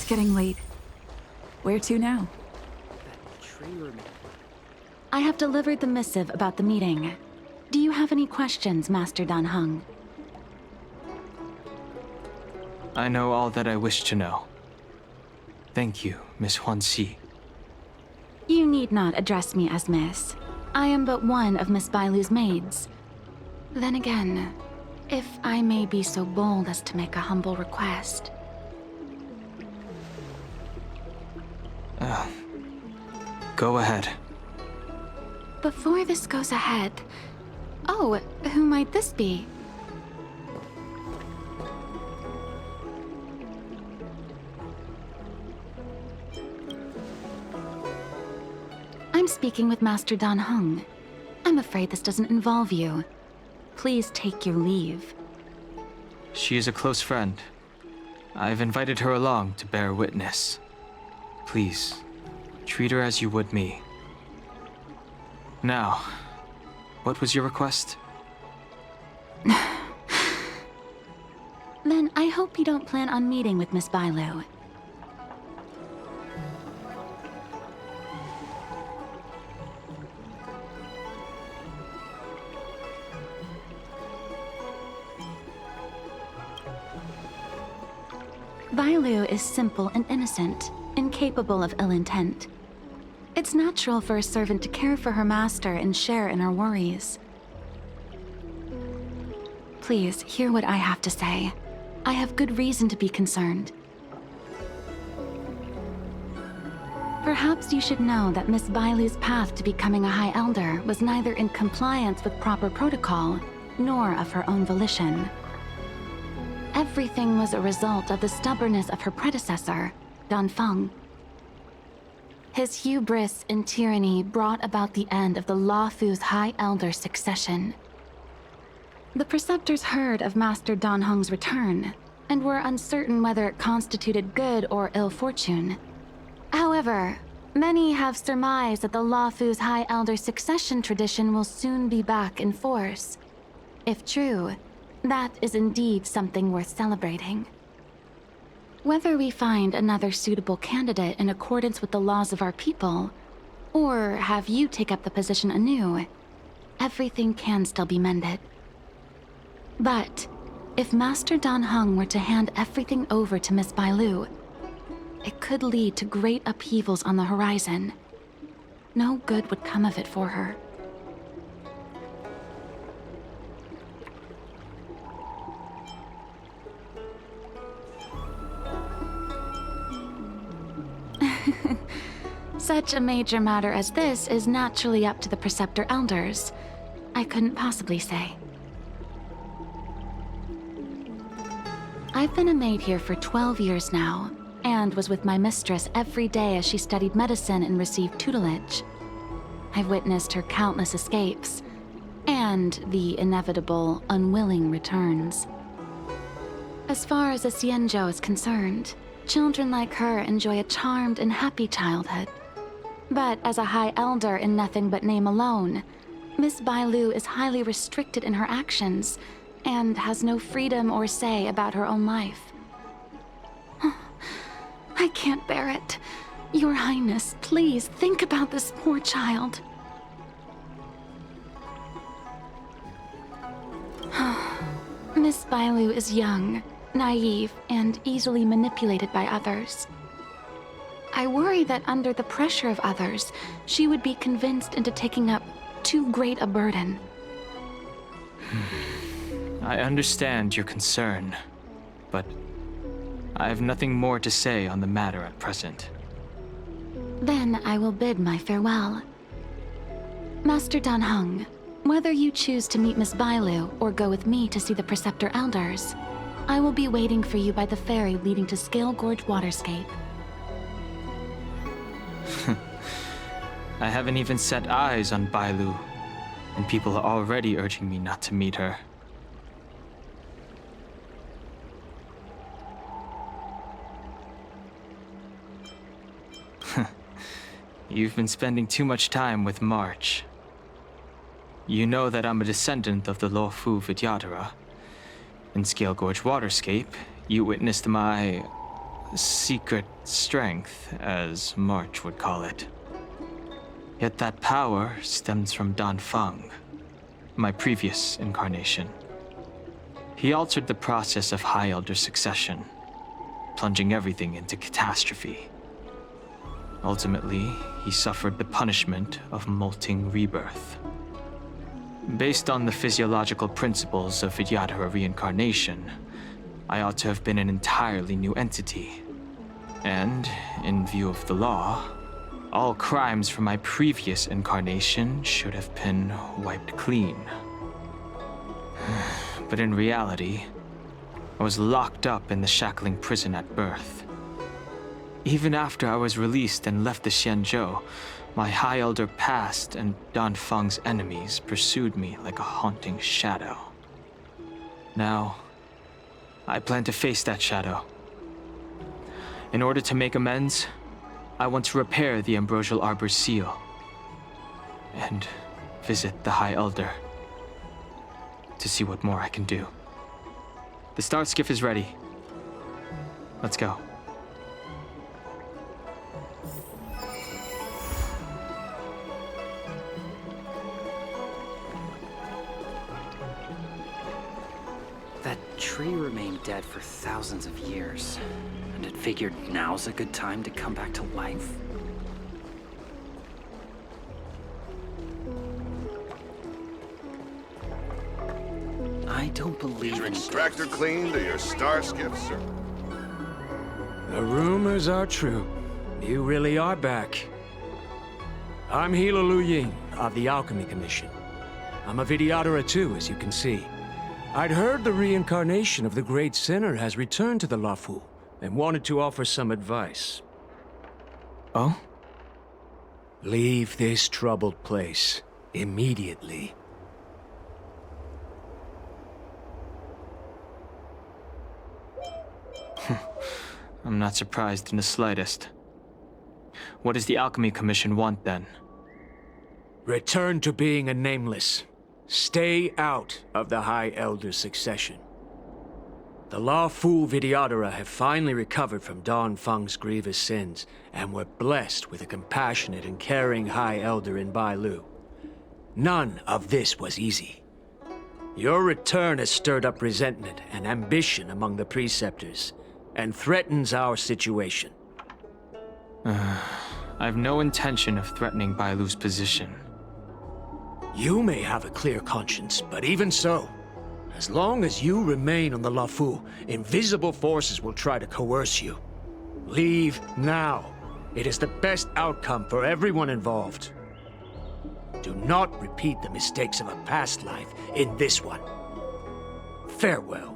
getting late. Where to now? That traitor man. I have delivered the missive about the meeting. Do you have any questions, Master Dan Heng? I know all that I wish to know. Thank you, Miss Huanxi. You need not address me as Miss. I am but one of Miss Bailu's maids. Then again, if I may be so bold as to make a humble request. Go ahead. Before this goes ahead... Oh, who might this be? I'm speaking with Master Dan Heng. I'm afraid this doesn't involve you. Please take your leave. She is a close friend. I've invited her along to bear witness. Please, treat her as you would me. Now, what was your request? Then I hope you don't plan on meeting with Miss Bailu. Bailu is simple and innocent, incapable of ill intent. It's natural for a servant to care for her master and share in her worries. Please, hear what I have to say. I have good reason to be concerned. Perhaps you should know that Miss Bailu's path to becoming a High Elder was neither in compliance with proper protocol, nor of her own volition. Everything was a result of the stubbornness of her predecessor, Dan Feng. His hubris and tyranny brought about the end of the Luofu's High Elder succession. The Preceptors heard of Master Dan Heng's return, and were uncertain whether it constituted good or ill fortune. However, many have surmised that the Luofu's High Elder succession tradition will soon be back in force. If true, that is indeed something worth celebrating. Whether we find another suitable candidate in accordance with the laws of our people, or have you take up the position anew, everything can still be mended. But if Master Dan Heng were to hand everything over to Miss Bailu, it could lead to great upheavals on the horizon. No good would come of it for her. Such a major matter as this is naturally up to the Preceptor Elders. I couldn't possibly say. I've been a maid here for 12 years now, and was with my mistress every day as she studied medicine and received tutelage. I've witnessed her countless escapes, and the inevitable, unwilling returns. As far as a Xianzhou is concerned, children like her enjoy a charmed and happy childhood. But as a High Elder in nothing but name alone, Miss Bailu is highly restricted in her actions, and has no freedom or say about her own life. I can't bear it. Your Highness, please think about this poor child. Miss Bailu is young, naive, and easily manipulated by others. I worry that under the pressure of others, she would be convinced into taking up too great a burden. I understand your concern, but I have nothing more to say on the matter at present. Then I will bid my farewell. Master Dan Heng, whether you choose to meet Miss Bailu or go with me to see the Preceptor Elders, I will be waiting for you by the ferry leading to Scale Gorge Waterscape. I haven't even set eyes on Bailu, and people are already urging me not to meet her. You've been spending too much time with March. You know that I'm a descendant of the Luofu Vidyadhara. In Scale Gorge Waterscape, you witnessed my secret strength, as March would call it. Yet that power stems from Dan Feng, my previous incarnation. He altered the process of High Elder succession, plunging everything into catastrophe. Ultimately, he suffered the punishment of molting rebirth. Based on the physiological principles of Vidyadhara reincarnation, I ought to have been an entirely new entity. And, in view of the law, all crimes from my previous incarnation should have been wiped clean. But in reality, I was locked up in the shackling prison at birth. Even after I was released and left the Xianzhou, my High Elder past and Dan Feng's enemies pursued me like a haunting shadow. Now, I plan to face that shadow. In order to make amends, I want to repair the Ambrosial Arbor's seal and visit the High Elder to see what more I can do. The star skiff is ready. Let's go. That tree remained dead for thousands of years, and it figured now's a good time to come back to life. I don't believe Is your in extractor cleaned or your star skiff, sir? The rumors are true. You really are back. I'm Hila Lu Ying of the Alchemy Commission. I'm a Vidyadhara too, as you can see. I'd heard the reincarnation of the Great Sinner has returned to the Luofu and wanted to offer some advice. Oh? Leave this troubled place immediately. I'm not surprised in the slightest. What does the Alchemy Commission want, then? Return to being a nameless. Stay out of the High Elder succession. The Luofu Vidyadhara have finally recovered from Dan Feng's grievous sins, and were blessed with a compassionate and caring High Elder in Bailu. None of this was easy. Your return has stirred up resentment and ambition among the preceptors, and threatens our situation. I have no intention of threatening Bailu's position. You may have a clear conscience, but even so, as long as you remain on the Luofu, invisible forces will try to coerce you. Leave now. It is the best outcome for everyone involved. Do not repeat the mistakes of a past life in this one. Farewell.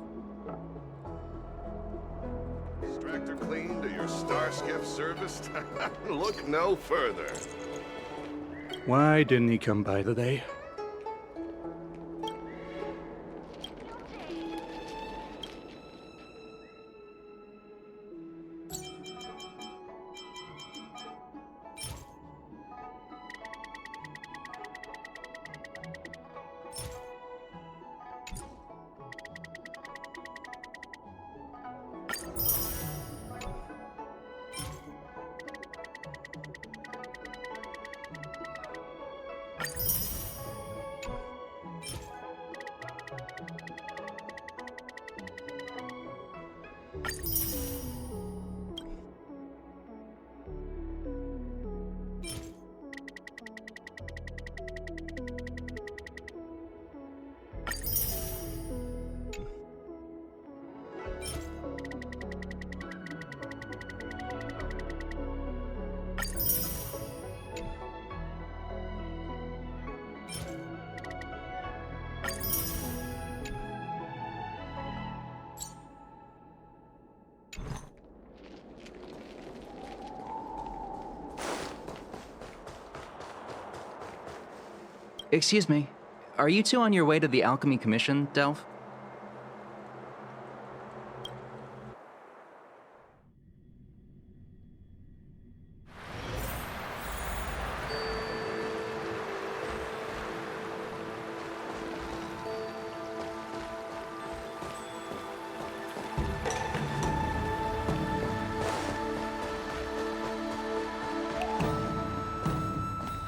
Extractor cleaned or your star skiff serviced? Look no further. Why didn't he come by today? Excuse me, are you two on your way to the Alchemy Commission, Delph?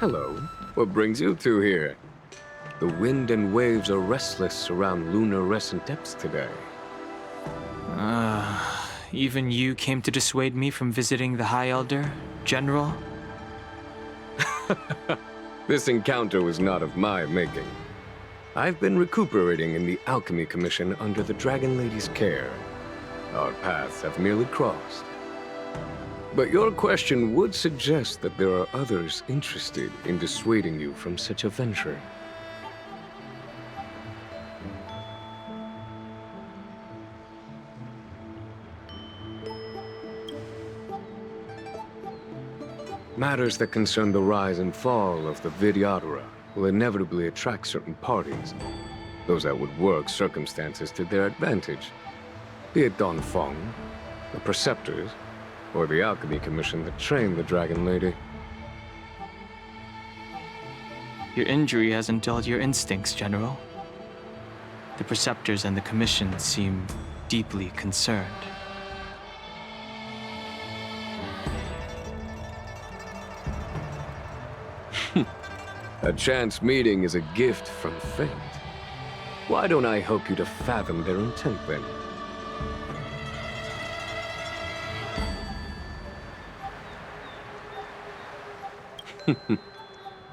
Hello. What brings you two here? The wind and waves are restless around lunar-rescent depths today. Even you came to dissuade me from visiting the High Elder, General? This encounter was not of my making. I've been recuperating in the Alchemy Commission under the Dragon Lady's care. Our paths have merely crossed. But your question would suggest that there are others interested in dissuading you from such a venture. Matters that concern the rise and fall of the Vidyadhara will inevitably attract certain parties, those that would work circumstances to their advantage, be it Don Feng, the Preceptors, or the Alchemy Commission that trained the Dragon Lady. Your injury hasn't dulled your instincts, General. The Preceptors and the Commission seem deeply concerned. A chance meeting is a gift from fate. Why don't I help you to fathom their intent, then?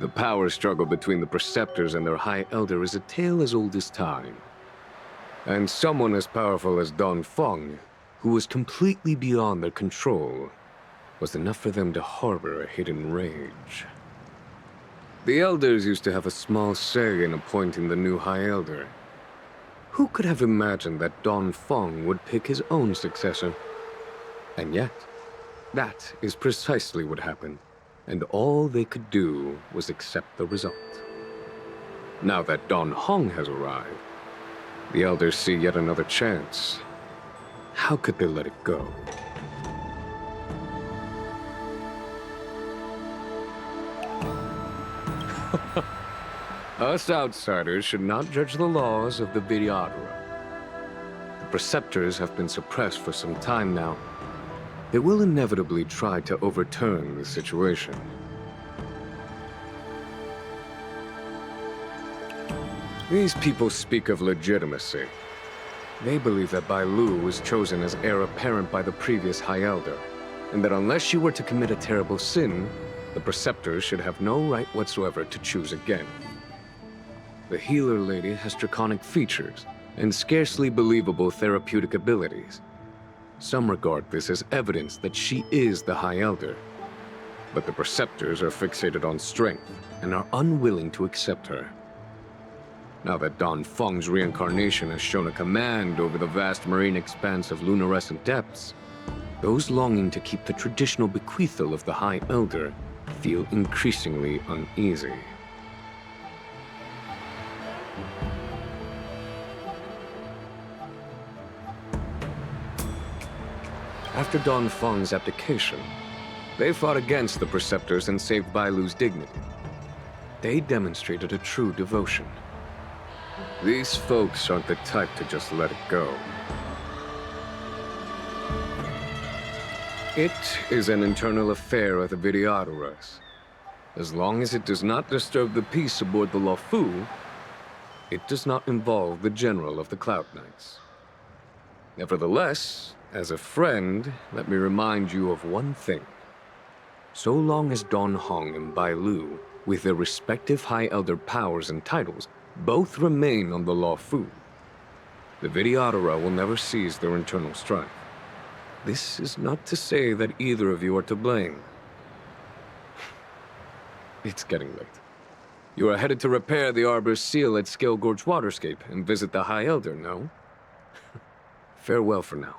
The power struggle between the Preceptors and their High Elder is a tale as old as time. And someone as powerful as Don Feng, who was completely beyond their control, was enough for them to harbor a hidden rage. The Elders used to have a small say in appointing the new High Elder. Who could have imagined that Don Feng would pick his own successor? And yet, that is precisely what happened, and all they could do was accept the result. Now that Don Hong has arrived, the Elders see yet another chance. How could they let it go? Us outsiders should not judge the laws of the Vidyadhara. The Preceptors have been suppressed for some time now. They will inevitably try to overturn the situation. These people speak of legitimacy. They believe that Bai Lu was chosen as heir apparent by the previous High Elder, and that unless she were to commit a terrible sin, the Preceptors should have no right whatsoever to choose again. The Healer Lady has draconic features and scarcely believable therapeutic abilities. Some regard this as evidence that she is the High Elder, but the Preceptors are fixated on strength and are unwilling to accept her. Now that Don Feng's reincarnation has shown a command over the vast marine expanse of lunar-rescent depths, those longing to keep the traditional bequeathal of the High Elder feel increasingly uneasy. After Don Feng's abdication, they fought against the Preceptors and saved Bai Lu's dignity. They demonstrated a true devotion. These folks aren't the type to just let it go. It is an internal affair of the Vidyadharas. As long as it does not disturb the peace aboard the Luofu, it does not involve the General of the Cloud Knights. Nevertheless, as a friend, let me remind you of one thing. So long as Don Hong and Bai Lu, with their respective High Elder powers and titles, both remain on the Luofu, the Vidyadhara will never cease their internal strife. This is not to say that either of you are to blame. It's getting late. You are headed to repair the Arbor's seal at Scale Gorge Waterscape and visit the High Elder, no? Farewell for now.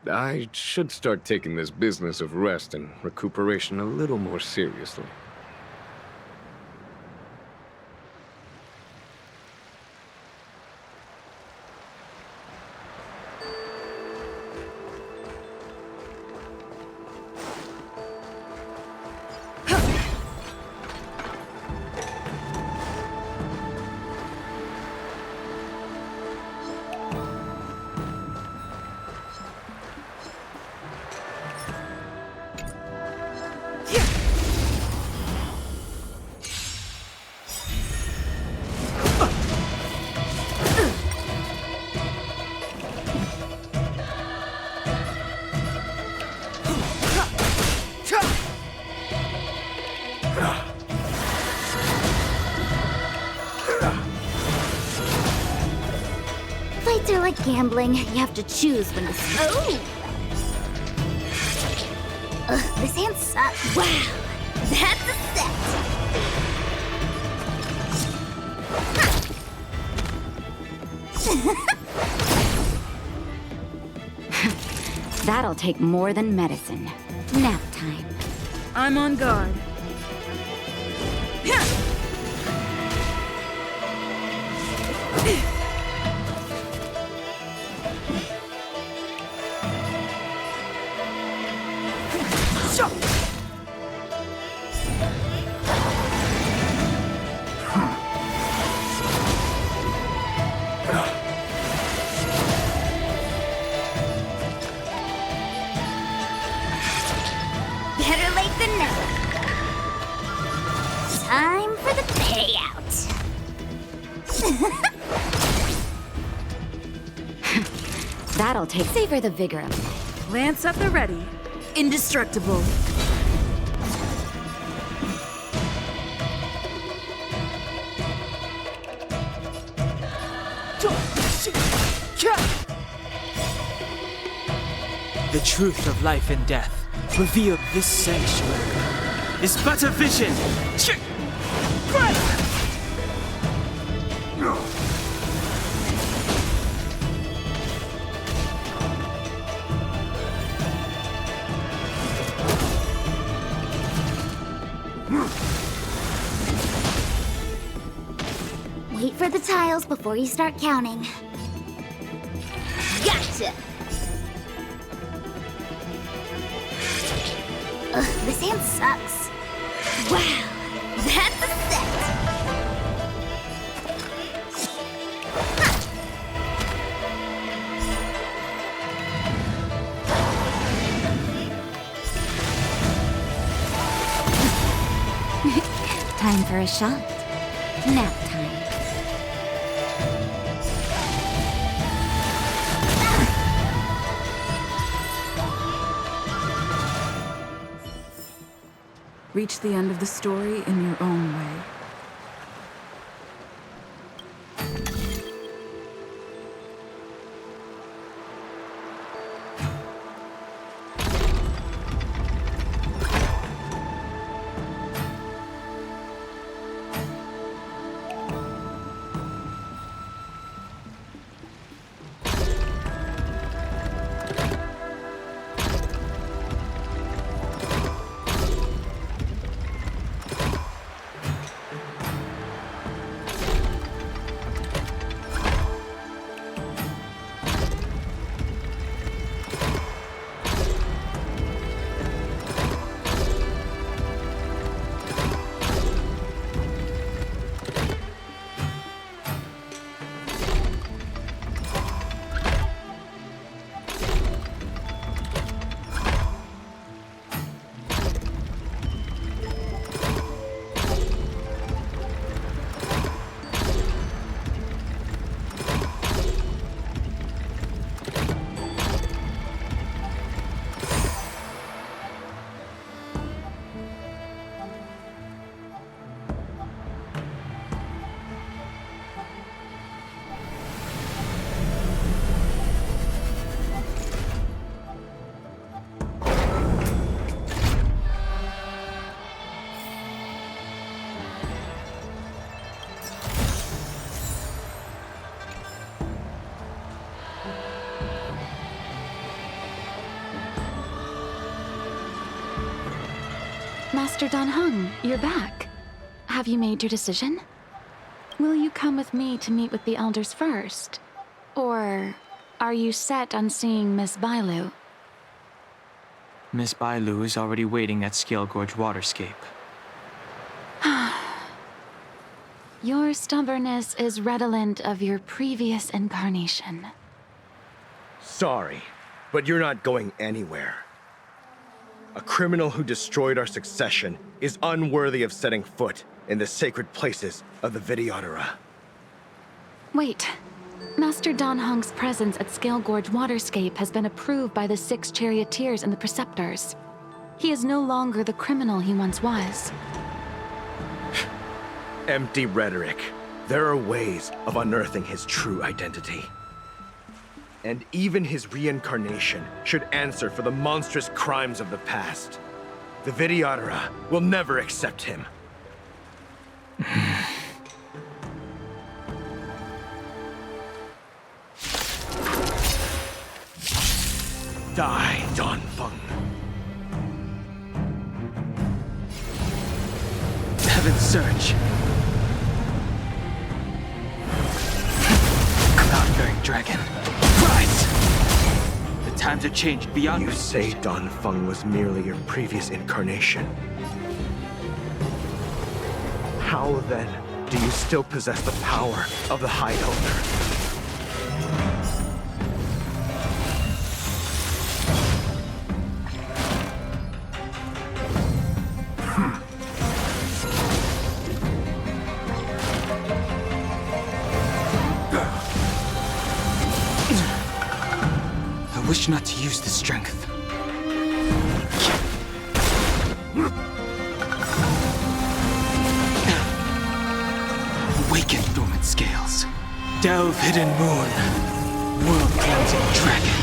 I should start taking this business of rest and recuperation a little more seriously. Fights are like gambling. You have to choose when to... Oh! Ugh, this hand sucks. Wow! That's a set! That'll take more than medicine. Nap time. I'm on guard. Better late than never. Time for the payout. That'll take... Savor the vigor of life. Lance at the ready. Indestructible. The truth of life and death revealed this sanctuary is but a vision. Wait for the tiles before you start counting. Gotcha! Ugh, this hand sucks. Wow, that's a set! Time for a shot. Nap time. Reach the end of the story in your own way. Master Dan Heng, you're back. Have you made your decision? Will you come with me to meet with the elders first? Or are you set on seeing Miss Bailu? Miss Bailu is already waiting at Scale Gorge Waterscape. Your stubbornness is redolent of your previous incarnation. Sorry, but you're not going anywhere. A criminal who destroyed our succession is unworthy of setting foot in the sacred places of the Videodora. Wait. Master Dan Heng's presence at Scale Gorge Waterscape has been approved by the 6 charioteers and the preceptors. He is no longer the criminal he once was. Empty rhetoric. There are ways of unearthing his true identity. And even his reincarnation should answer for the monstrous crimes of the past. The Videodora will never accept him. Die, Danfeng. Heaven's Surge. Cloud-bearing dragon. Rise! The times have changed beyond You say recognition. Danfeng was merely your previous incarnation. How then do you still possess the power of the High Elder? I wish not to use the strength. Awaken dormant scales. Delve hidden moon. World cleansing dragon.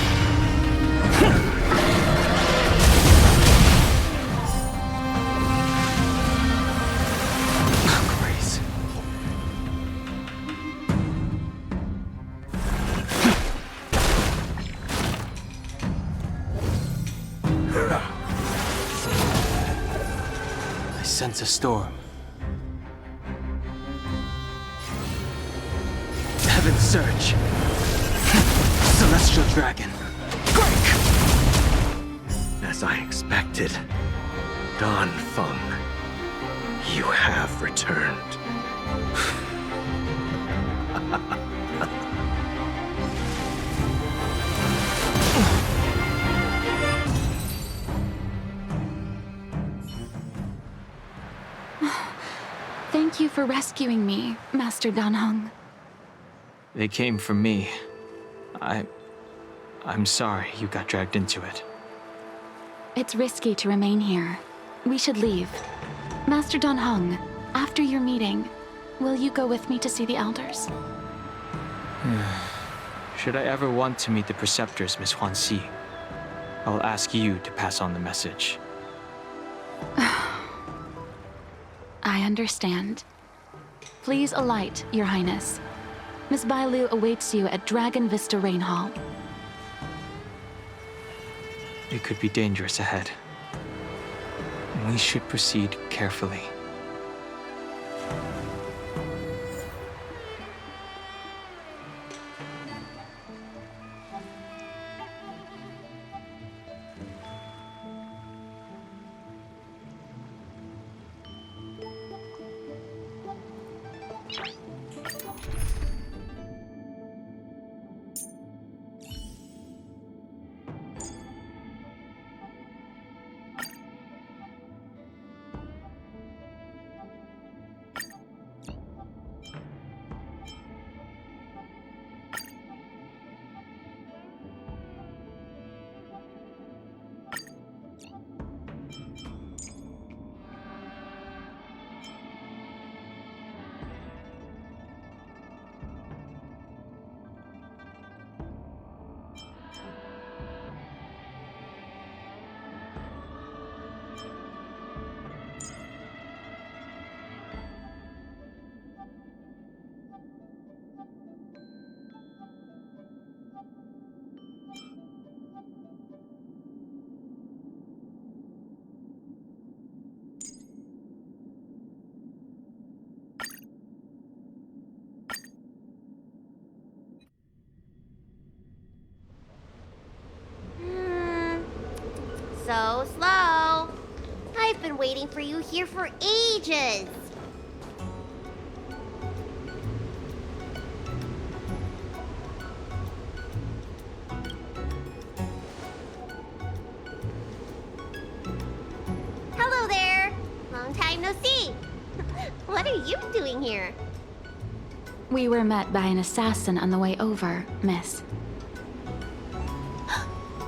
Grace. I sense a storm. Heaven's Surge. Celestial Dragon. Break! As I expected, Danfeng, you have returned. Thank you for rescuing me, Master Danheng. They came for me. I'm sorry you got dragged into it. It's risky to remain here. We should leave. Master Danheng, after your meeting, will you go with me to see the elders? Should I ever want to meet the preceptors, Miss Huanxi, I'll ask you to pass on the message. I understand. Please alight, Your Highness. Miss Bailu awaits you at Dragon Vista Rain Hall. It could be dangerous ahead. We should proceed carefully. So slow. I've been waiting for you here for ages. Hello there. Long time no see. What are you doing here? We were met by an assassin on the way over, miss.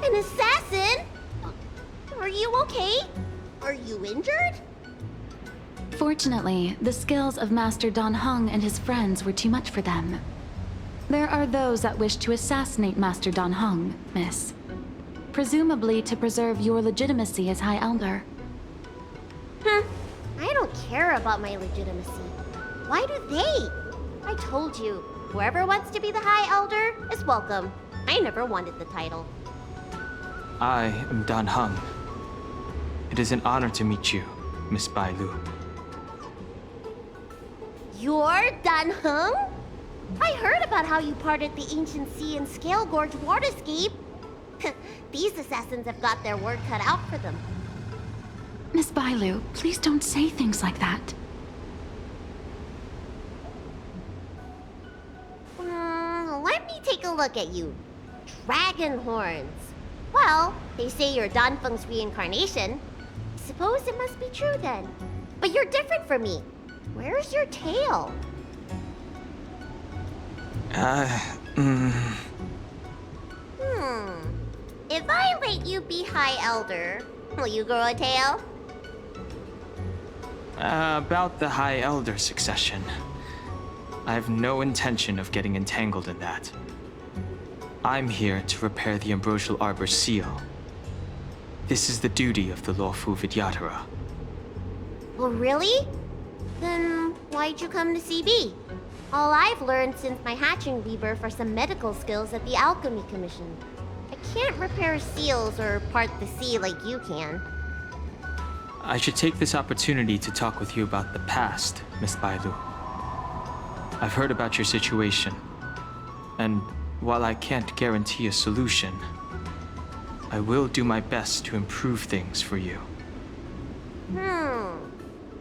An assassin? Are you okay? Are you injured? Fortunately, the skills of Master Danheng and his friends were too much for them. There are those that wish to assassinate Master Dan Heng, Miss. Presumably to preserve your legitimacy as High Elder. I don't care about my legitimacy. Why do they? I told you, whoever wants to be the High Elder is welcome. I never wanted the title. I am Dan Heng. It is an honor to meet you, Miss Bailu. You're Dan Heng? I heard about how you parted the ancient sea and Scale Gorge waterscape. These assassins have got their work cut out for them. Miss Bailu, please don't say things like that. Let me take a look at you. Dragon horns. Well, they say you're Dan Feng's reincarnation. Suppose it must be true then. But you're different from me. Where's your tail? If I let you be High Elder, will you grow a tail? About the High Elder succession. I have no intention of getting entangled in that. I'm here to repair the Ambrosial Arbor's seal. This is the duty of the lawful Vidyadhara. Oh, really? Then why'd you come to CB? All I've learned since my hatching rebirth are some medical skills at the Alchemy Commission. I can't repair seals or part the sea like you can. I should take this opportunity to talk with you about the past, Miss Bailu. I've heard about your situation, and while I can't guarantee a solution, I will do my best to improve things for you.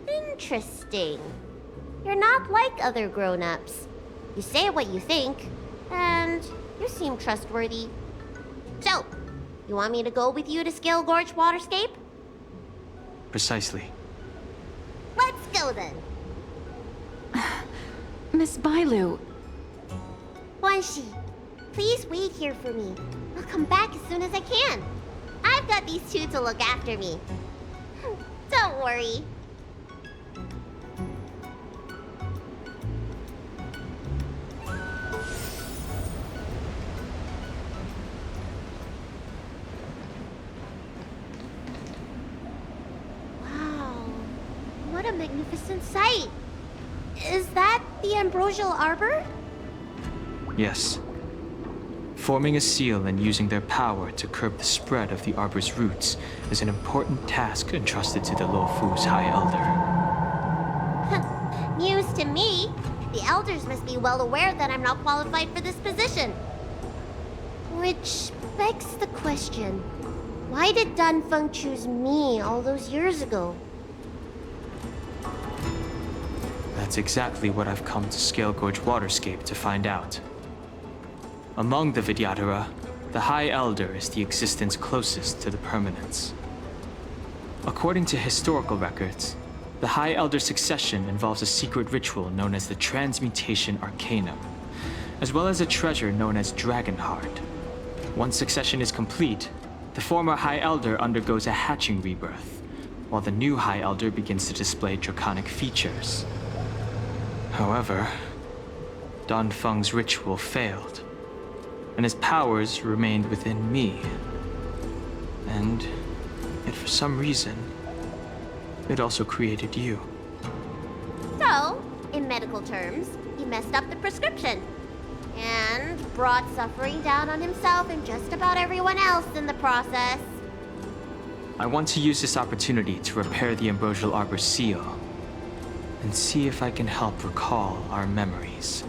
Interesting. You're not like other grown-ups. You say what you think, and you seem trustworthy. So, you want me to go with you to Scale Gorge Waterscape? Precisely. Let's go then. Miss Bailu. Wanshi, please wait here for me. I'll come back as soon as I can. I've got these two to look after me. Don't worry. Wow, what a magnificent sight. Is that the Ambrosial Arbor? Yes. Forming a seal and using their power to curb the spread of the Arbor's roots is an important task entrusted to the Luofu's High Elder. News to me. The Elders must be well aware that I'm not qualified for this position. Which begs the question, why did Dan Feng choose me all those years ago? That's exactly what I've come to Scale Gorge Waterscape to find out. Among the Vidyadhara, the High Elder is the existence closest to the permanence. According to historical records, the High Elder succession involves a secret ritual known as the Transmutation Arcanum, as well as a treasure known as Dragon Heart. Once succession is complete, the former High Elder undergoes a hatching rebirth, while the new High Elder begins to display draconic features. However, Dan Feng's ritual failed, and his powers remained within me. And yet for some reason, it also created you. So, in medical terms, he messed up the prescription. And brought suffering down on himself and just about everyone else in the process. I want to use this opportunity to repair the Ambrosial Arbor's seal, and see if I can help recall our memories.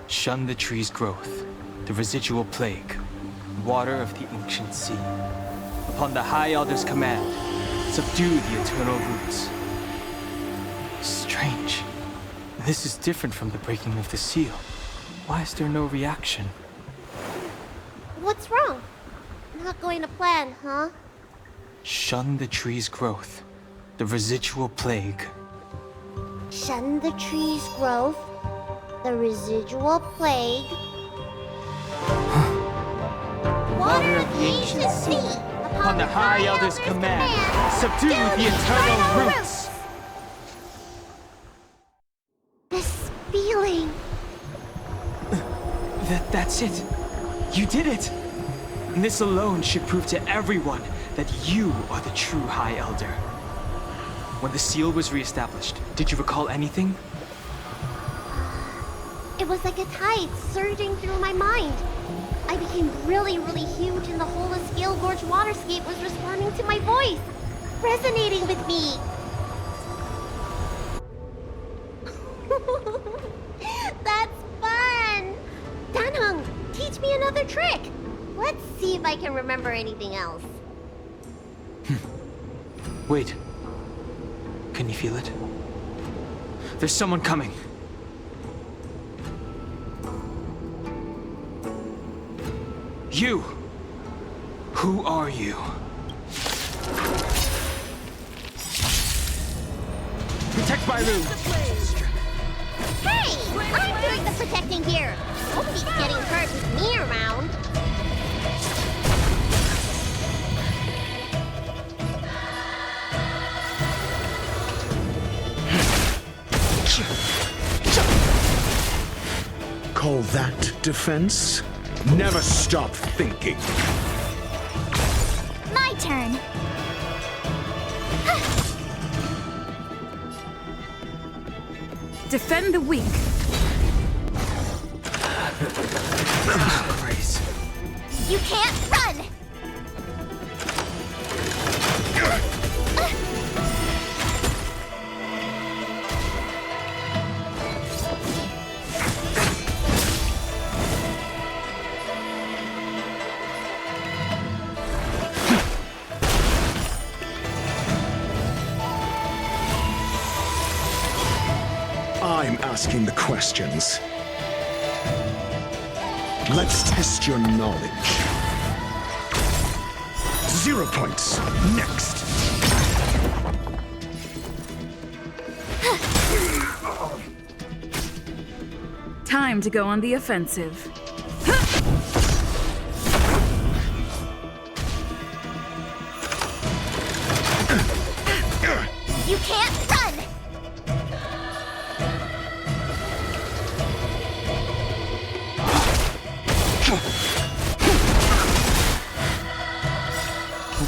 Shun the tree's growth, the residual plague, water of the ancient sea. Upon the High Elder's command, subdue the eternal roots. Strange. This is different from the breaking of the seal. Why is there no reaction? What's wrong? Not going to plan, huh? Shun the tree's growth, the residual plague. Shun the tree's growth, the residual plague. Water of the ancient sea, upon the High Elder's command, subdue the eternal roots. This feeling. That's it. You did it. And this alone should prove to everyone that you are the true High Elder. When the seal was reestablished, did you recall anything? It was like a tide surging through my mind. I became really huge and the whole of Scale Gorge waterscape was responding to my voice, resonating with me. That's fun! Danheng, teach me another trick. Let's see if I can remember anything else. Wait. Can you feel it? There's someone coming. You! Who are you? Protect Bailu! Hey! I'm doing the protecting here! Nobody's getting hurt with me around. Call that defense? Never stop thinking. My turn. Defend the weak. Grace. You can't run! I'm asking the questions. Let's test your knowledge. 0 points. Next. Time to go on the offensive. You can't run!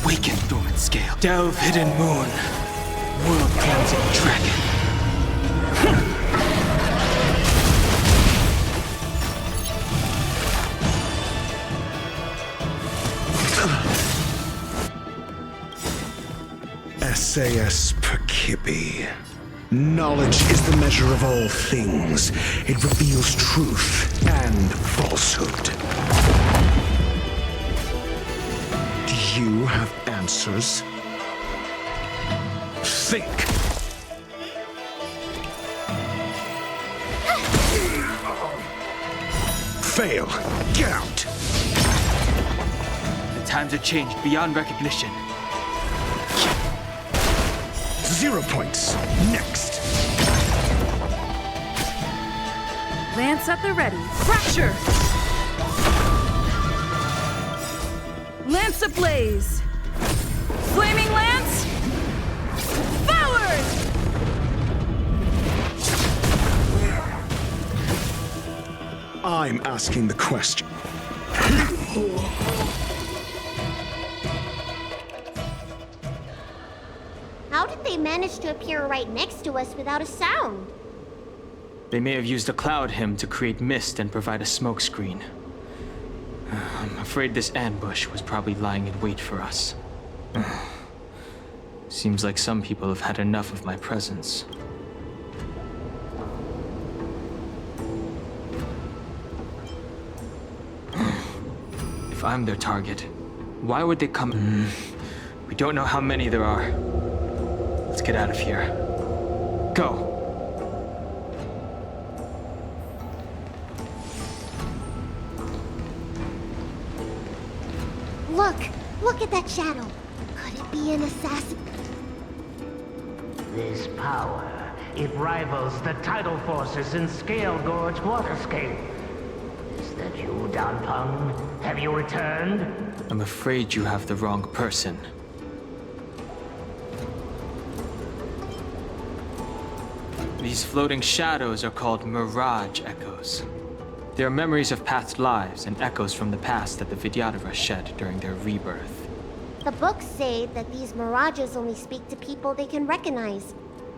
Awaken, dormant scale. Delve, hidden moon. World cleansing dragon. SAS Perkibi. Knowledge is the measure of all things. It reveals truth and falsehood. Do you have answers? Think. Fail. Get out. The times have changed beyond recognition. 0 points. Next. Lance at the ready. Fracture! Lance ablaze! Flaming lance! Forward! I'm asking the question. How did they manage to appear right next to us without a sound? They may have used a cloud hymn to create mist and provide a smokescreen. I'm afraid this ambush was probably lying in wait for us. Seems like some people have had enough of my presence. If I'm their target, why would they come? We don't know how many there are. Let's get out of here. Go! Look at that shadow. Could it be an assassin? This power, it rivals the tidal forces in Scale Gorge waterscape. Is that you, Danpeng? Have you returned? I'm afraid you have the wrong person. These floating shadows are called mirage echoes. They are memories of past lives and echoes from the past that the Vidyadhara shed during their rebirth. The books say that these mirages only speak to people they can recognize.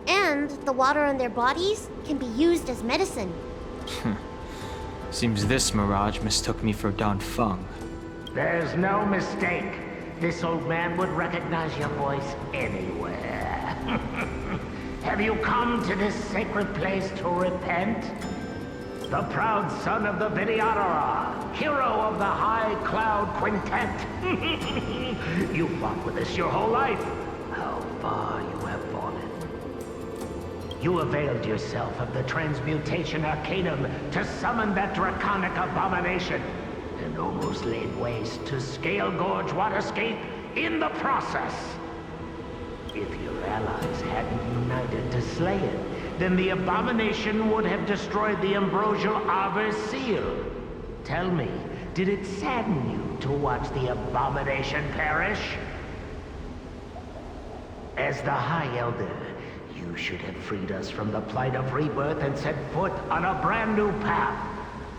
And the water on their bodies can be used as medicine. Seems this mirage mistook me for Don Feng. There's no mistake. This old man would recognize your voice anywhere. Have you come to this sacred place to repent? The proud son of the Vidyadhara, hero of the High Cloud Quintet. You fought with us your whole life. How far you have fallen. You availed yourself of the Transmutation Arcanum to summon that draconic abomination, and almost laid waste to Scale Gorge Waterscape in the process. If your allies hadn't united to slay it, then the abomination would have destroyed the Ambrosial Arbor's seal. Tell me, did it sadden you to watch the abomination perish? As the High Elder, you should have freed us from the plight of rebirth and set foot on a brand new path.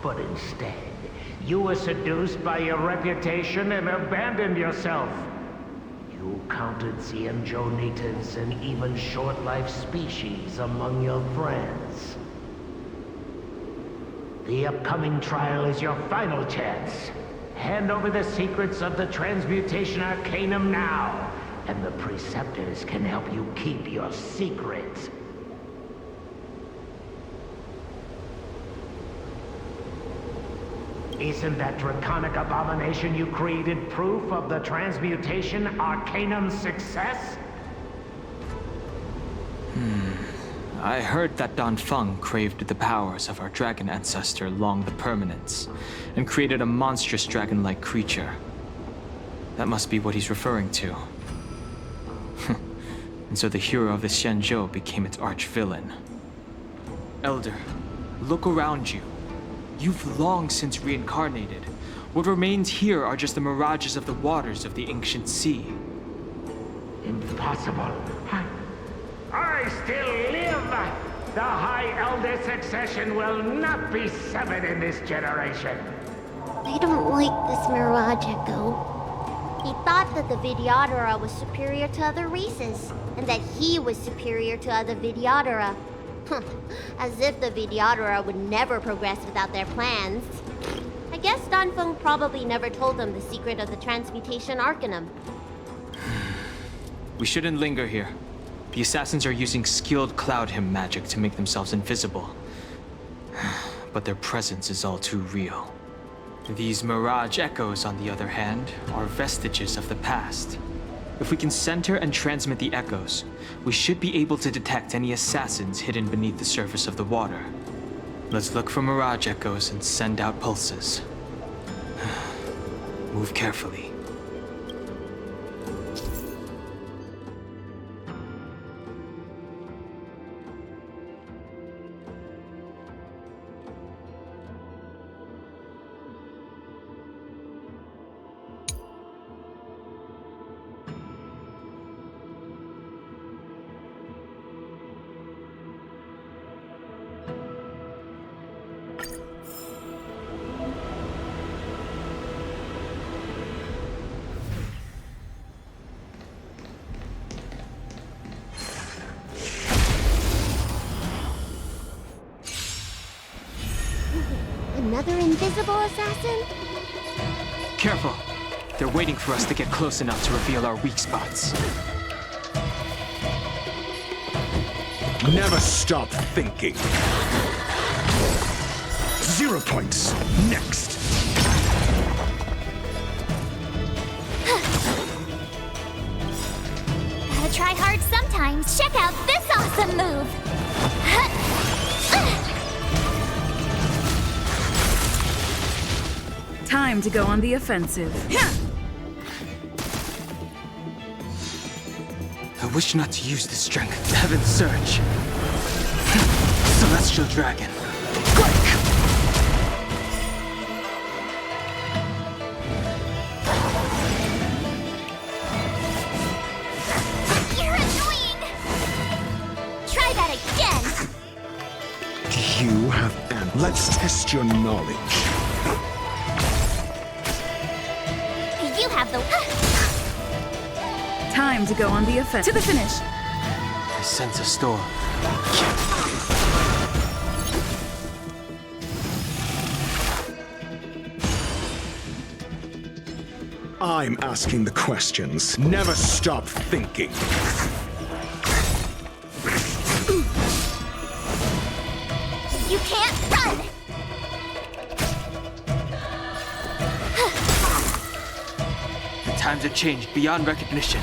But instead, you were seduced by your reputation and abandoned yourself. You counted Xianzhou natives and even short-life species among your friends. The upcoming trial is your final chance. Hand over the secrets of the Transmutation Arcanum now, and the Preceptors can help you keep your secret. Isn't that draconic abomination you created proof of the Transmutation Arcanum's success? I heard that Don Feng craved the powers of our dragon ancestor Long the Permanence, and created a monstrous dragon-like creature. That must be what he's referring to. And so the hero of the Xianzhou became its arch-villain. Elder, look around you. You've long since reincarnated. What remains here are just the mirages of the waters of the ancient sea. Impossible. I still live! The High Elder succession will not be severed in this generation. I don't like this Mirage Echo. He thought that the Vidyadhara was superior to other races, and that he was superior to other Vidyadhara. As if the Vidyadhara would never progress without their plans. I guess Don Feng probably never told them the secret of the Transmutation Arcanum. We shouldn't linger here. The assassins are using skilled cloud hymn magic to make themselves invisible. But their presence is all too real. These mirage echoes, on the other hand, are vestiges of the past. If we can center and transmit the echoes, we should be able to detect any assassins hidden beneath the surface of the water. Let's look for mirage echoes and send out pulses. Move carefully. Another invisible assassin? Careful! They're waiting for us to get close enough to reveal our weak spots. Never stop thinking. 0 points. Next. Gotta try hard sometimes. Check out this awesome move. Time to go on the offensive. I wish not to use this strength. Heaven's Surge. Celestial Dragon. Break! You're annoying! Try that again! You have answers. Let's test your knowledge. You have the... Time to go on the offense. To the finish. I sense a storm. I'm asking the questions. Never stop thinking. You can't run! The times have changed beyond recognition.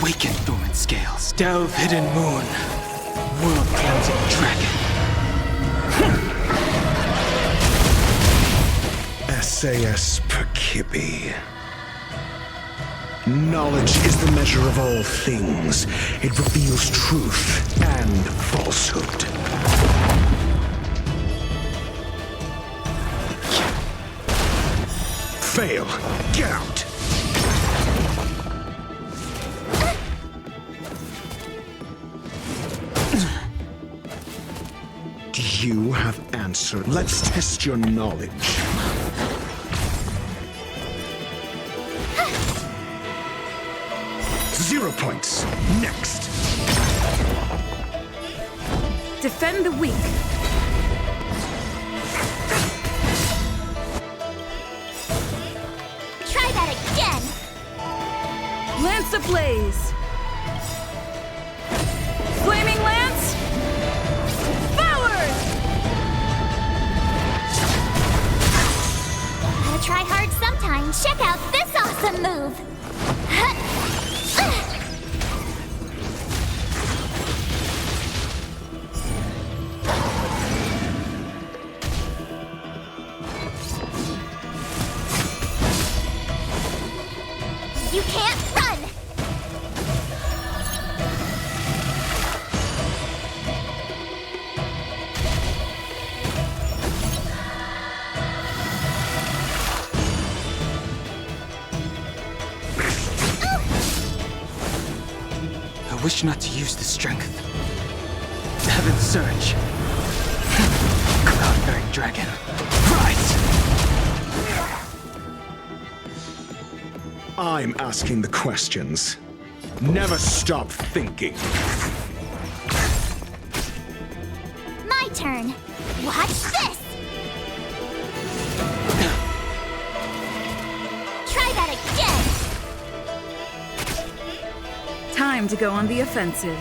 Awaken, dormant scales. Delve, hidden moon. World cleansing dragon. SAS Perkibi. Knowledge is the measure of all things. It reveals truth and falsehood. Fail. Get out. You have answered. Let's test your knowledge. Zero points. Next. Defend the weak. Try that again! Lance ablaze. Flaming lance. Forward! Gotta try hard sometimes. Check out this awesome move! You can't run! I wish not to use the strength. Heaven's surge. Cloud-bearing dragon. Rise! I'm asking the questions. Never stop thinking. My turn. Watch this! Try that again! Time to go on the offensive.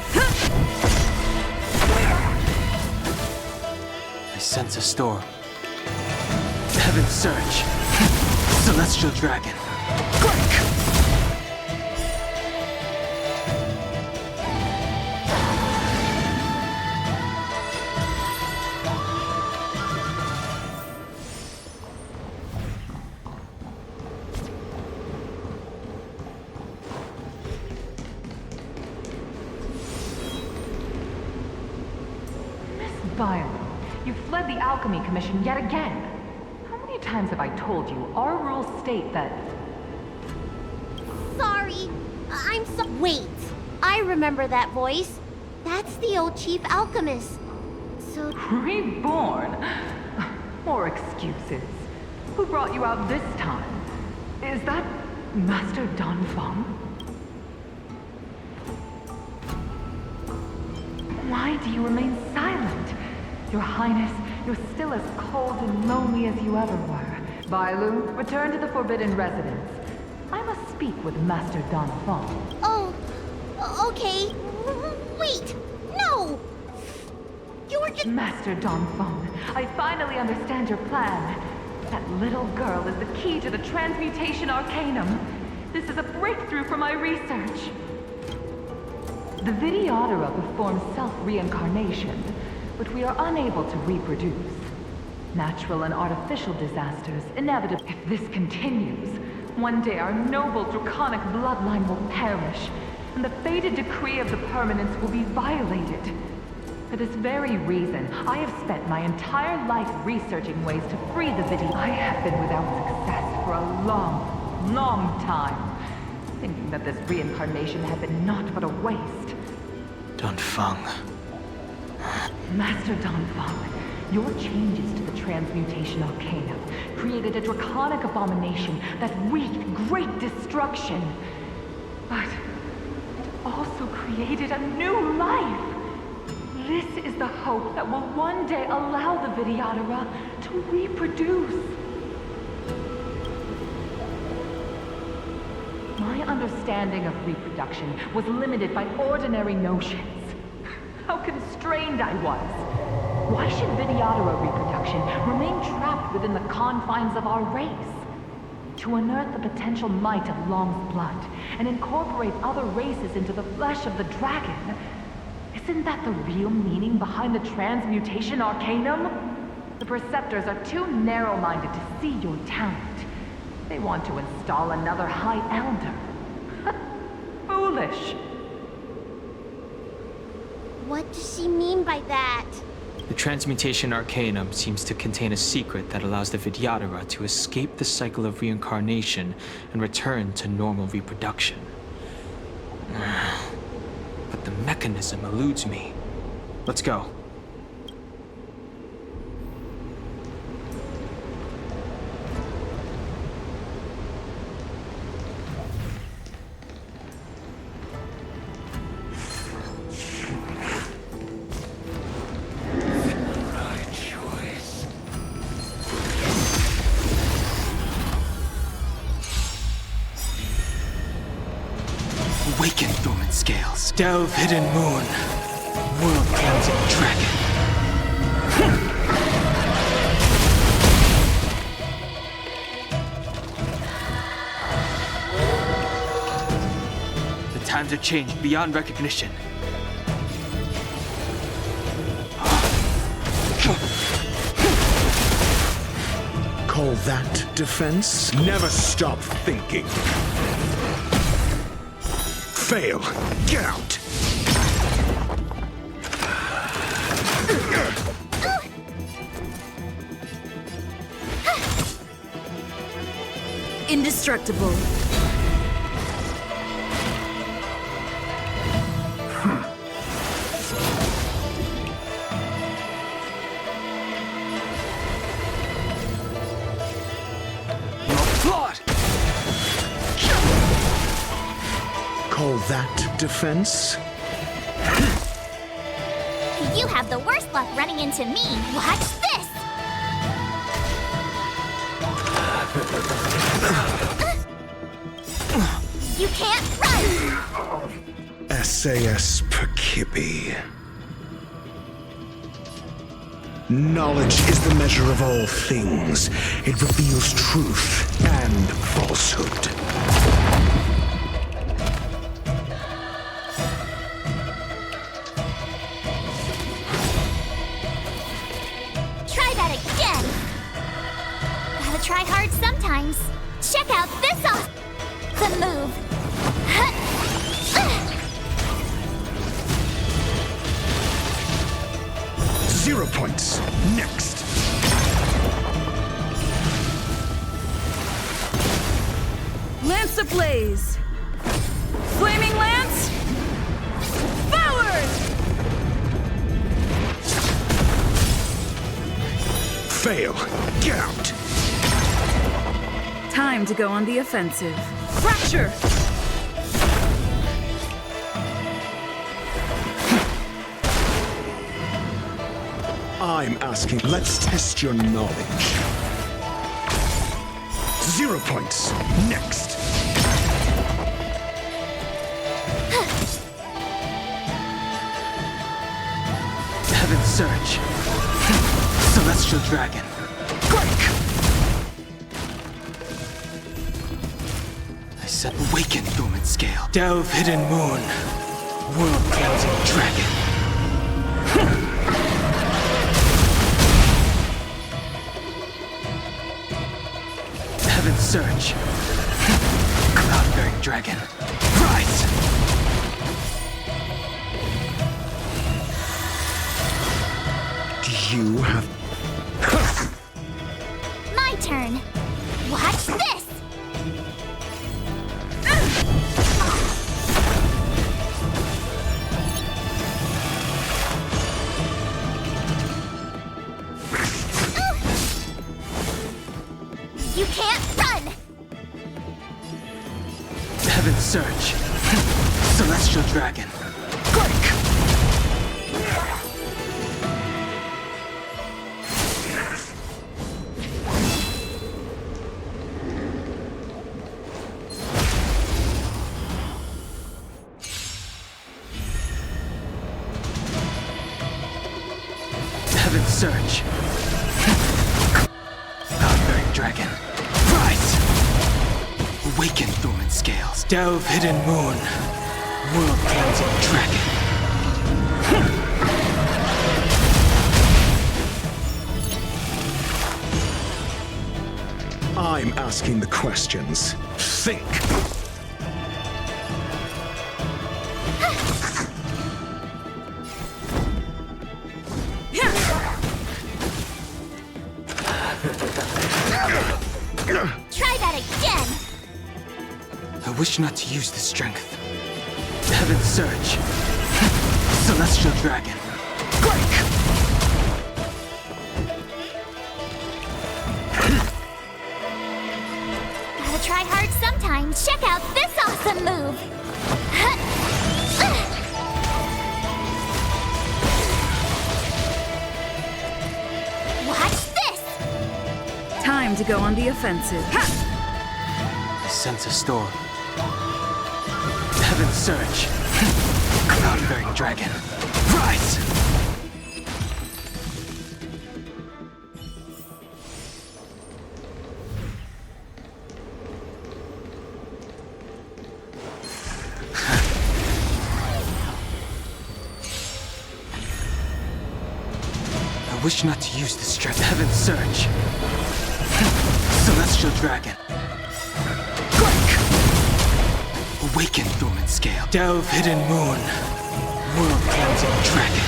I sense a storm. Heaven's surge. Celestial dragon. Break! You fled the Alchemy Commission yet again. How many times have I told you our rules state that... Sorry. I'm so... Wait. I remember that voice. That's the old chief alchemist. So... Reborn? More excuses. Who brought you out this time? Is that Master Danfeng? Why do you remain silent? Your Highness, you're still as cold and lonely as you ever were. Bailu, return to the Forbidden Residence. I must speak with Master Danfeng. Oh, okay. Wait, no! You're just... Master Danfeng, I finally understand your plan. That little girl is the key to the Transmutation Arcanum. This is a breakthrough for my research. The Videodora performs self-reincarnation. but we are unable to reproduce. Natural and artificial disasters inevitably. If this continues, one day our noble draconic bloodline will perish, and the fated decree of the permanence will be violated. For this very reason, I have spent my entire life researching ways to free the video. I have been without success for a long, long time, thinking that this reincarnation had been naught but a waste. Danfeng. Master Danfeng, your changes to the transmutation arcanum created a draconic abomination that wreaked great destruction. But it also created a new life. This is the hope that will one day allow the Vidyadhara to reproduce. My understanding of reproduction was limited by ordinary notions. How constrained I was. Why should Vidyadhara reproduction remain trapped within the confines of our race? To unearth the potential might of Long's blood and incorporate other races into the flesh of the dragon, isn't that the real meaning behind the transmutation arcanum? The Preceptors are too narrow-minded to see your talent. They want to install another High Elder. Foolish. What does she mean by that? The transmutation arcanum seems to contain a secret that allows the Vidyadhara to escape the cycle of reincarnation and return to normal reproduction. But the mechanism eludes me. Let's go. Awaken, dormant scales. Delve, hidden moon. World-cleansing dragon. The times are changed beyond recognition. Call that defense? Never stop thinking. Fail. Get out. Indestructible. Call that defense? You have the worst luck running into me. Watch this! You can't run! SAS Perkibi. Knowledge is the measure of all things. It reveals truth and falsehood. Try hard sometimes. Check out this awesome move. 0 points. Next. Lance ablaze. Flaming lance. Forward! Fail. Get out. Time to go on the offensive. Fracture! I'm asking, let's test your knowledge. 0 points. Next. Heaven's Surge. Celestial Dragon. Break! I said awaken, dormant scale. Delve, hidden moon. World-cleansing dragon. search. Cloud-bearing dragon, rise! Do you have... My turn. Watch this! You can't run! Heaven's Surge. Celestial Dragon. Break! Heaven's Surge. Cloud-bearing dragon. Rise! Awaken dormant scales. Delve hidden moon. World cleansing dragon. I'm asking the questions. Think! Try that again! I wish not to use the strength. Heaven's Surge. Celestial Dragon. Break! Gotta try hard sometimes. Check out this awesome move! Watch this! Time to go on the offensive. I sense a storm. Heaven's Surge. Cloud-bearing dragon. Rise! I wish not to use the strength. Heaven's Surge. Celestial Dragon. Break! Awaken dormant scale. Delve hidden moon. World cleansing dragon.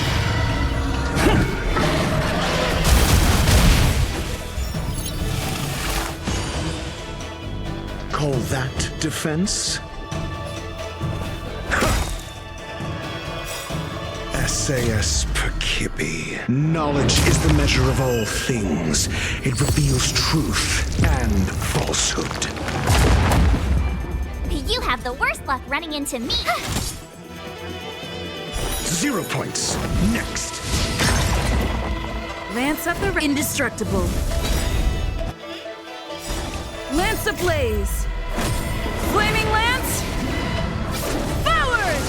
Call that defense? SAS Perkipi. Knowledge is the measure of all things. It reveals truth and falsehood. You have the worst luck running into me. 0 points. Next. Lance up the indestructible. Lance ablaze. Flaming lance. Forward!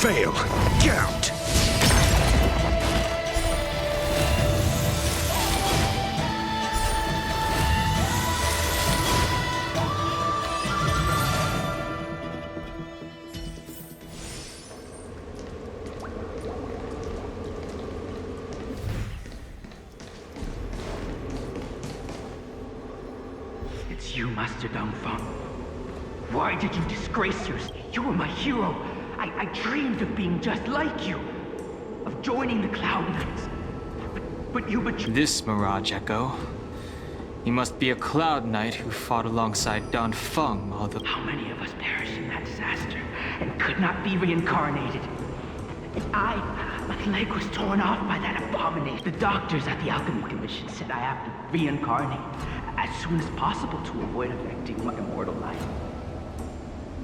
Fail. Get out. It's you, Master Dongfang. Why did you disgrace yourself? You were my hero. I dreamed of being just like you. Of joining the Cloud Knights. But you betrayed... This Mirage Echo. He must be a Cloud Knight who fought alongside Dongfang all the... How many of us perished in that disaster and could not be reincarnated? And my leg was torn off by that abomination. The doctors at the Alchemy Commission said I have to reincarnate as soon as possible to avoid affecting my immortal life.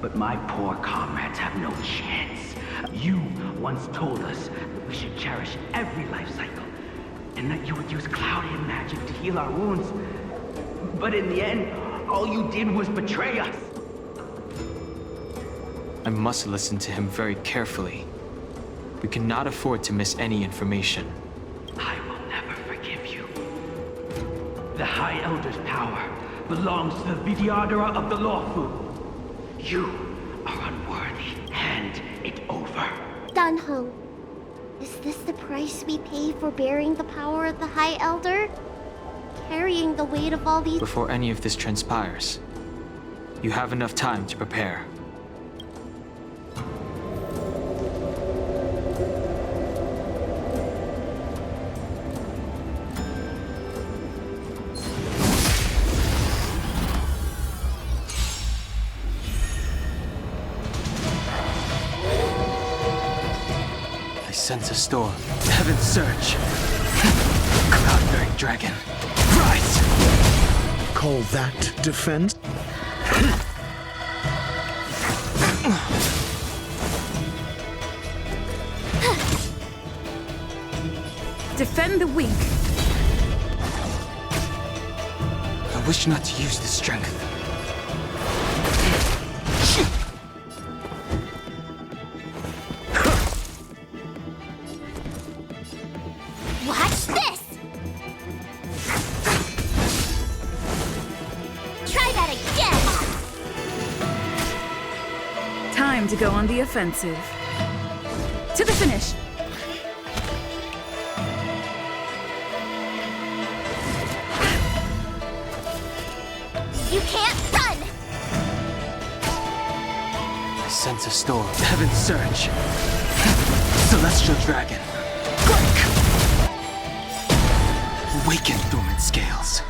But my poor comrades have no chance. You once told us that we should cherish every life cycle, and that you would use cloudy magic to heal our wounds. But in the end, all you did was betray us. I must listen to him very carefully. We cannot afford to miss any information. I will never forgive you. The High Elder's power belongs to the Vidyadhara of the Lawful. You are unworthy. Hand it over. Dunhong, is this the price we pay for bearing the power of the High Elder? Carrying the weight of all these— Before any of this transpires, you have enough time to prepare. I sense a storm. Heaven's surge. Cloud-bearing dragon. Rise! Call that defense? Defend the weak. I wish not to use this strength. Watch this! Try that again! Time to go on the offensive. To the finish! You can't run! I sense a storm. Heaven's surge. Celestial dragon. Break! Awaken dormant scales.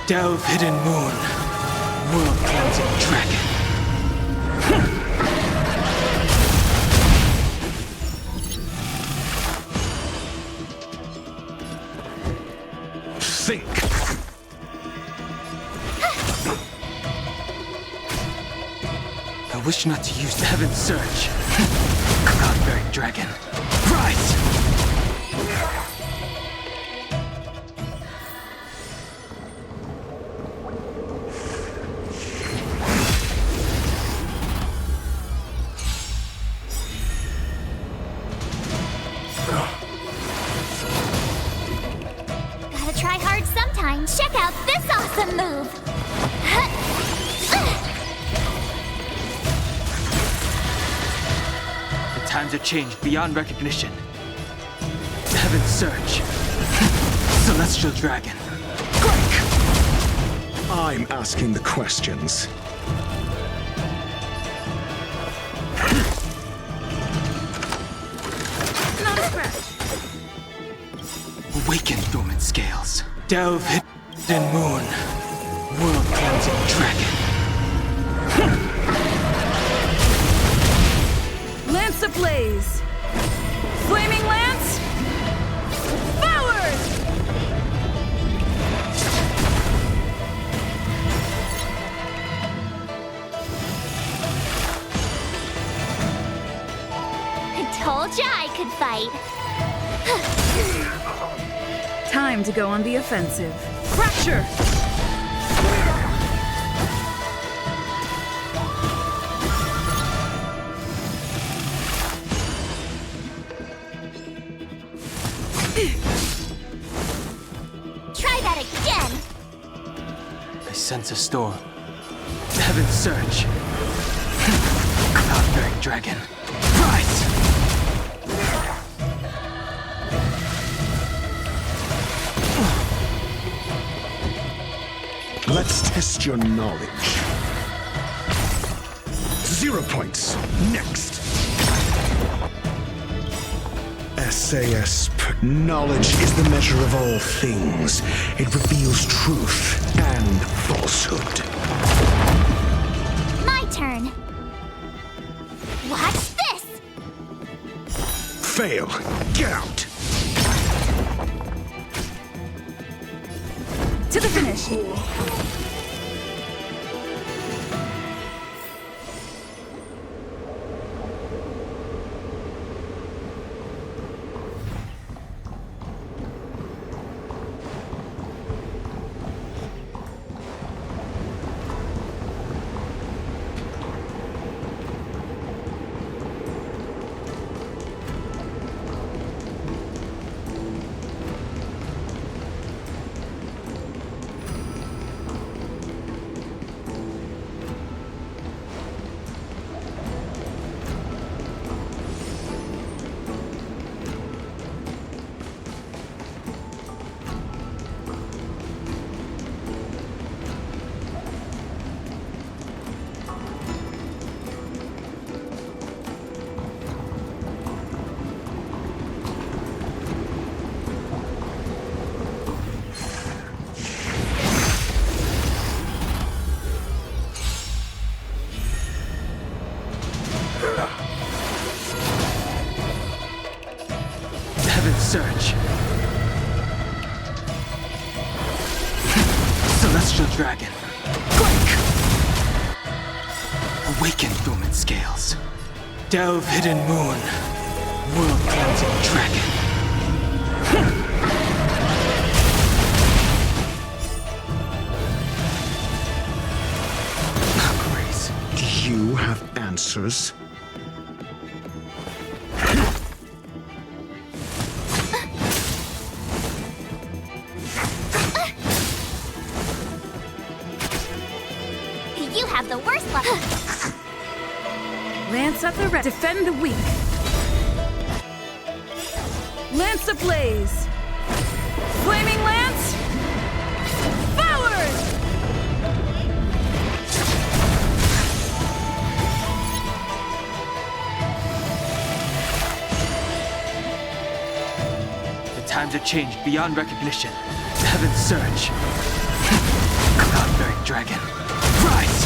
Delve hidden moon. World cleansing dragon. Think. I wish not to use the heaven's surge. Cloud-bearing dragon. Rise! Gotta try hard sometimes. Check out this awesome move! Times have changed beyond recognition. Heaven's surge. Celestial dragon. Break! I'm asking the questions. Not a scratch. Awaken dormant scales. Delve hidden moon. World cleansing dragon. Lance ablaze! Flaming lance! Forward! I told ya I could fight. Time to go on the offensive. Fracture! Try that again! I sense a storm. Heaven's surge. Cloud-bearing dragon. Rise! Let's test your knowledge. 0 points. Next. SAS. Knowledge is the measure of all things. It reveals truth and falsehood. My turn. Watch this! Fail. Get out. To the finish! Heaven's Surge. Celestial Dragon. Break! Awaken Dormant Scales. Delve Hidden Moon. World Cleansing Dragon. Grace, do you have answers? You have the worst luck. Lance of the defend the weak. Lance ablaze. Flaming lance. Forward! The times have changed beyond recognition. Heaven's Surge. Cloud-bearing Dragon. Rise!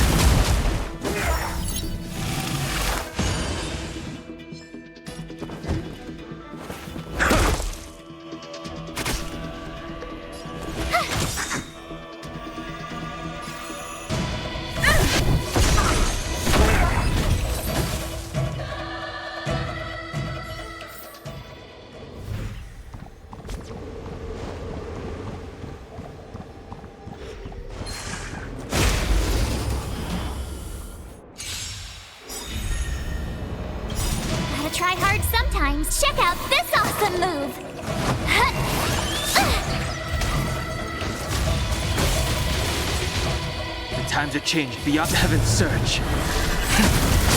Gotta try hard sometimes. Check out this awesome move. The times have changed beyond Heaven's Surge.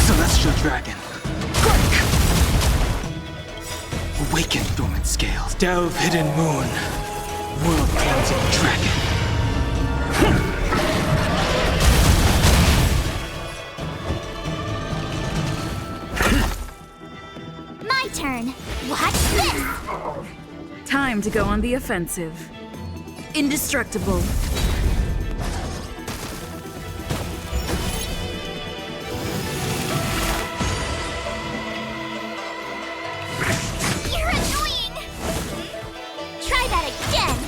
Celestial Dragon. Break! Awaken Dormant Scales. Delve Hidden Moon. World Cleansing Dragon. My turn. Watch this. Time to go on the offensive. Indestructible. You're annoying. Try that again.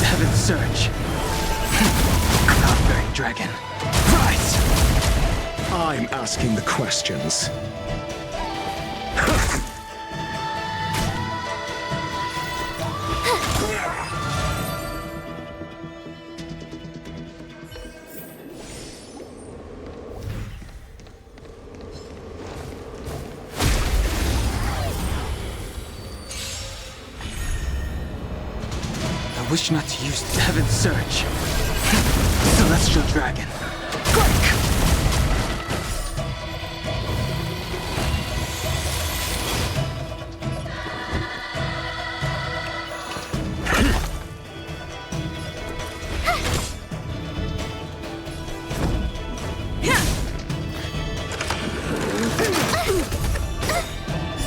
Heaven's Surge. Cloud-bearing Dragon. Rise! I'm asking the questions. I wish not to use Heaven's Surge. Celestial Dragon. Break!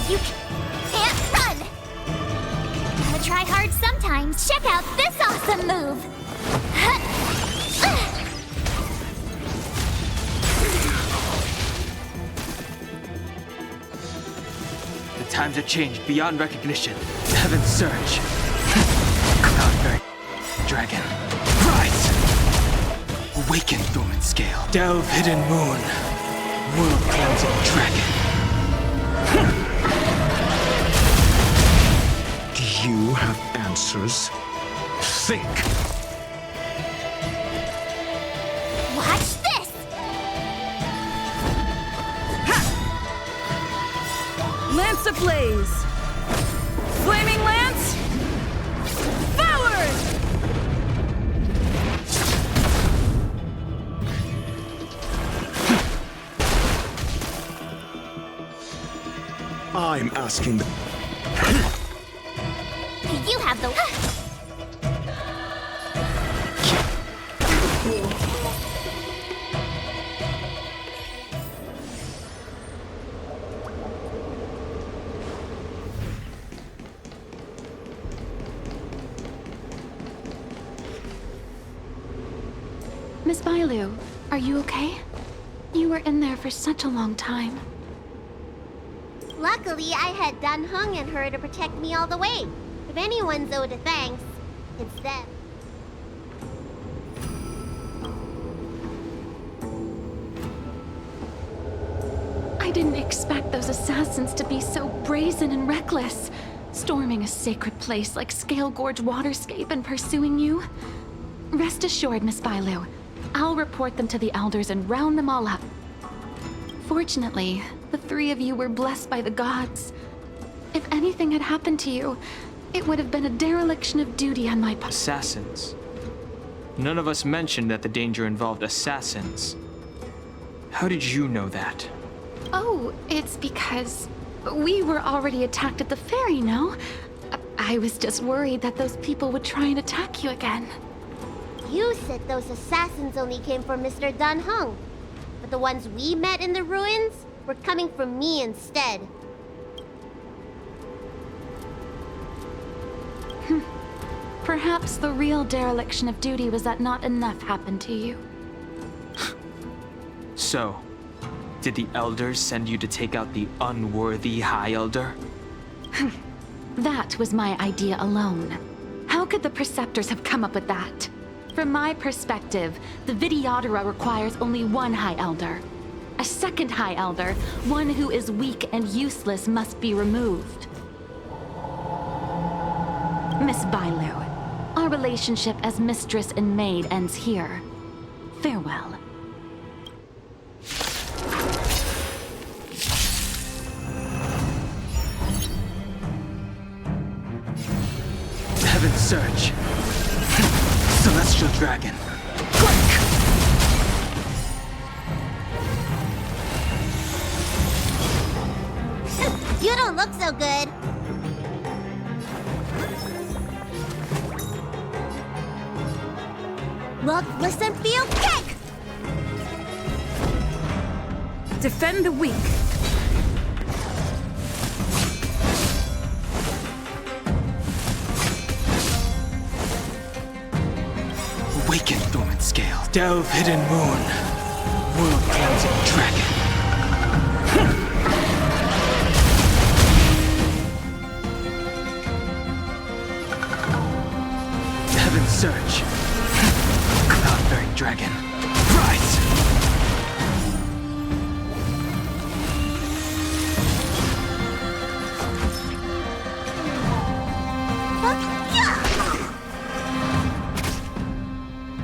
You can't run. Gotta try hard sometimes. Check out this awesome move. The times have changed beyond recognition. Heaven's Surge. Cloud-bearing Dragon. Rise! Awaken Dormant Scale. Delve Hidden Moon. World Cleansing Dragon. Do you have answers? Think! Watch this. Lance ablaze. Flaming lance. Forward! I'm asking the... You have the... Miss Bailu, are you okay? You were in there for such a long time. Luckily, I had Dan Heng and her to protect me all the way. If anyone's owed a thanks, it's them. I didn't expect those assassins to be so brazen and reckless, storming a sacred place like Scale Gorge Waterscape and pursuing you. Rest assured, Miss Bailu, I'll report them to the elders and round them all up. Fortunately, the three of you were blessed by the gods. If anything had happened to you, it would have been a dereliction of duty on my part. Assassins. None of us mentioned that the danger involved assassins. How did you know that? Oh, it's because we were already attacked at the ferry, no? I was just worried that those people would try and attack you again. You said those assassins only came from Mr. Dan Heng, but the ones we met in the ruins were coming from me instead. Perhaps the real dereliction of duty was that not enough happened to you. So, did the elders send you to take out the unworthy High Elder? That was my idea alone. How could the Preceptors have come up with that? From my perspective, the Videodora requires only one High Elder. A second High Elder, one who is weak and useless, must be removed. Miss Bailu, our relationship as mistress and maid ends here. Farewell. Heaven's Surge. Celestial Dragon. Quick! You don't look so good. Look, listen, feel, kick! Defend the weak. Awaken, Dormant Scale. Delve, Hidden Moon. World Cleansing Dragon. Heaven's Surge. Cloud-bearing Dragon. Rise!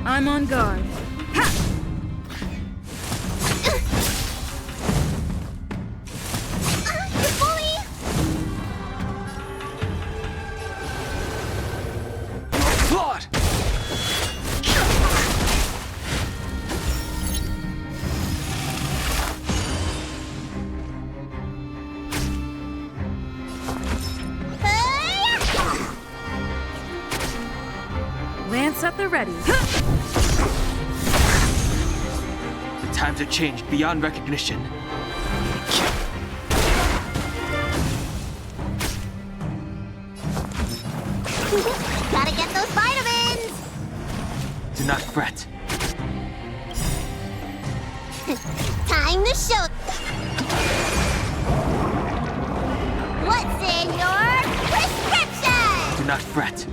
I'm on guard. Ha! Blood! Lance at the ready. The times have changed beyond recognition. Gotta get those vitamins! Do not fret. Time to show. What's in your prescription? Do not fret.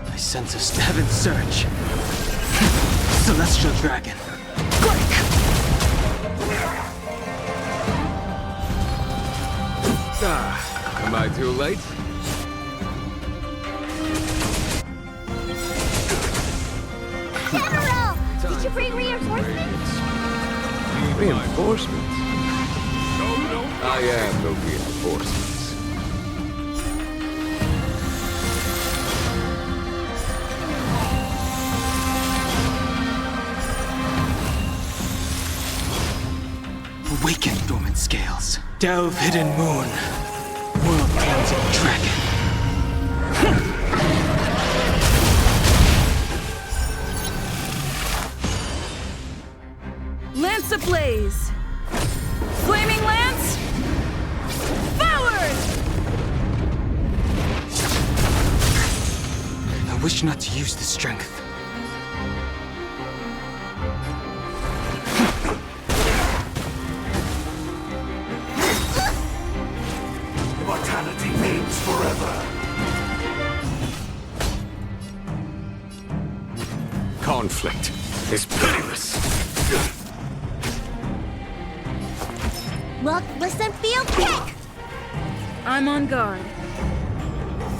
I sense a Heaven's Surge. Celestial Dragon. Quick! Am I too late? General! Did you bring reinforcements? Reinforcements? I am the reinforcements. Awaken, Dormant Scales. Delve, Hidden Moon. World Cleansing Dragon. Lance ablaze. Flaming Lance! Forward! I wish not to use the strength. Immortality means forever. Conflict is pitiless. Look, listen, feel, kick! I'm on guard.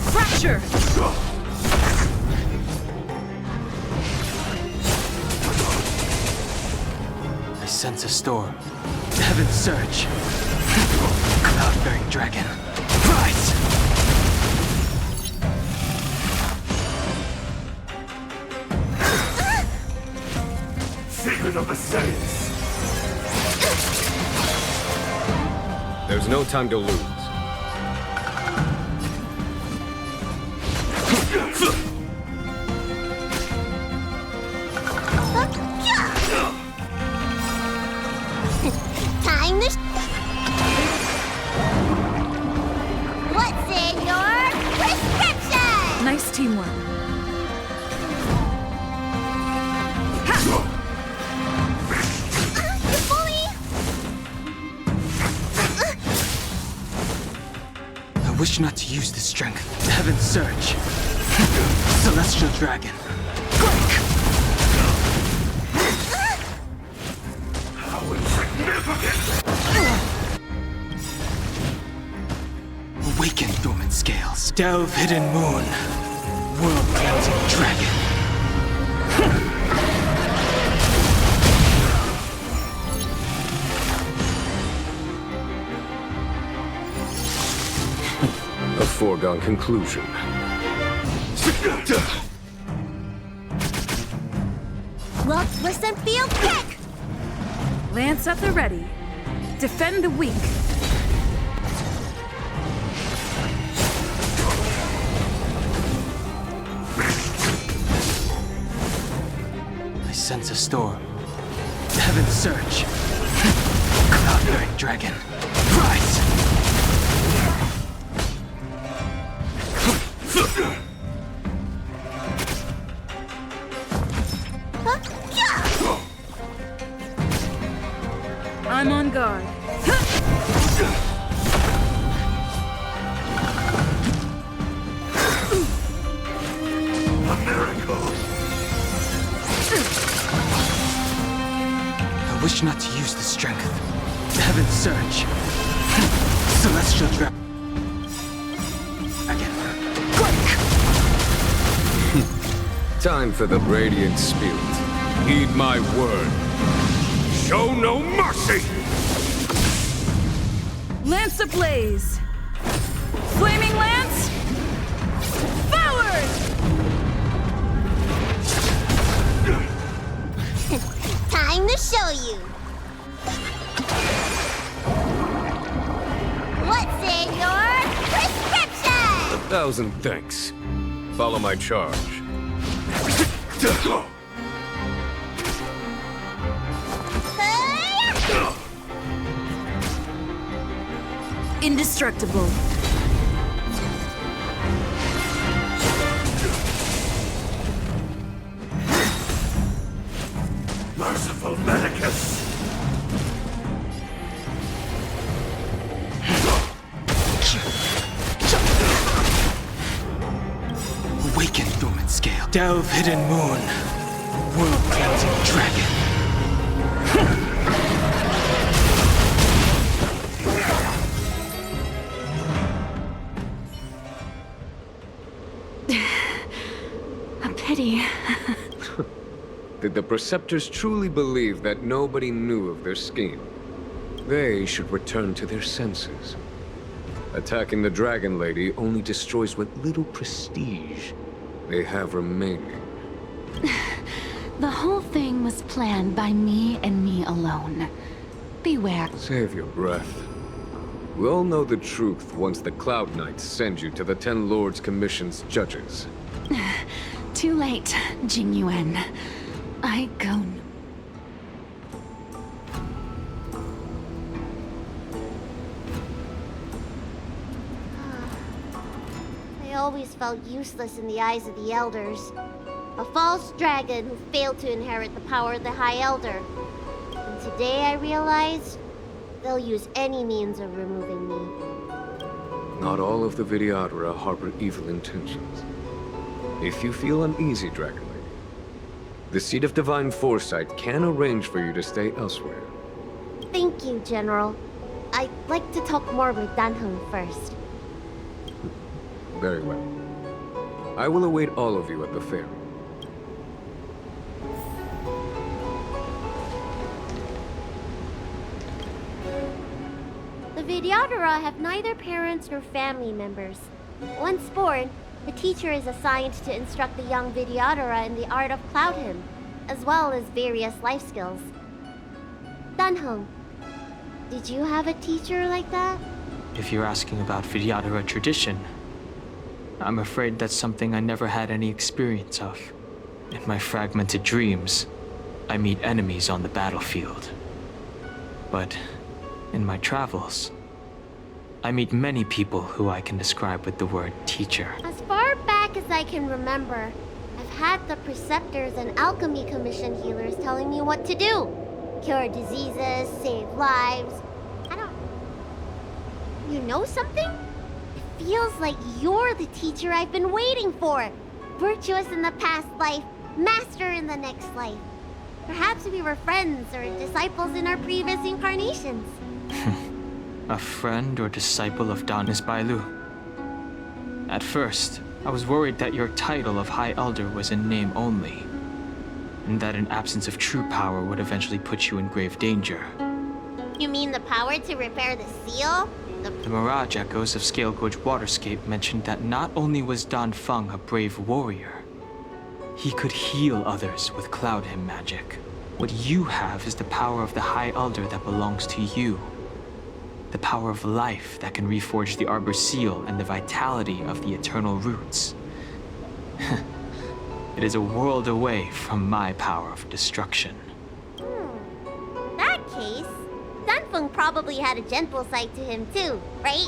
Fracture! I sense a storm. Heaven surge. Cloud-bearing dragon. Rise! Secret of the Saints. There's no time to lose. Time to... What's in your prescription? Nice teamwork. I wish not to use the strength. Heaven surge. Celestial dragon. Quake! How insignificant! Awaken dormant scales. Delve hidden moon. World cleansing dragon. A foregone conclusion. Look, listen, feel, kick! Lance at the ready. Defend the weak. I sense a storm. Heaven surge. Cloud-bearing dragon. Rise! I'm on guard. A miracle. I wish not to use the strength. Heaven surge. Celestial dragon. Quake! Time for the Radiant Spirit. Heed my word. Show no mercy! Lance ablaze! Flaming Lance! Forward! Time to show you. What's in your prescription? 1,000 thanks. Follow my charge. Indestructible. Merciful Medicus! Awaken dormant scale. Delve hidden moon. World cleansing dragon. A pity. Did the Preceptors truly believe that nobody knew of their scheme? They should return to their senses. Attacking the Dragon Lady only destroys what little prestige they have remaining. The whole thing was planned by me and me alone. Beware. Save your breath. We all know the truth once the Cloud Knights send you to the Ten Lords Commission's judges. Too late, Jing Yuan. I go. I always felt useless in the eyes of the Elders. A false dragon who failed to inherit the power of the High Elder. And today I realized they'll use any means of removing me. Not all of the Videodora harbor evil intentions. If you feel uneasy, Dragon Lady, the Seat of Divine Foresight can arrange for you to stay elsewhere. Thank you, General. I'd like to talk more with Danheng first. Very well. I will await all of you at the ferry. The Videodora have neither parents nor family members. Once born, the teacher is assigned to instruct the young Videodora in the art of Cloud Hymn, as well as various life skills. Danheng, did you have a teacher like that? If you're asking about Videodora tradition, I'm afraid that's something I never had any experience of. In my fragmented dreams, I meet enemies on the battlefield. But in my travels, I meet many people who I can describe with the word teacher. As far back as I can remember, I've had the preceptors and alchemy commission healers telling me what to do. Cure diseases, save lives. You know something? It feels like you're the teacher I've been waiting for. Virtuous in the past life, master in the next life. Perhaps we were friends or disciples in our previous incarnations. A friend or disciple of Danis Bailu. At first, I was worried that your title of High Elder was in name only, and that an absence of true power would eventually put you in grave danger. You mean the power to repair the seal? The Mirage Echoes of Scale Gorge Waterscape mentioned that not only was Dan Feng a brave warrior, he could heal others with Cloud Hymn magic. What you have is the power of the High Elder that belongs to you. The power of life that can reforge the Arbor Seal and the vitality of the Eternal Roots. It is a world away from my power of destruction. In that case, Danfeng probably had a gentle side to him too, right?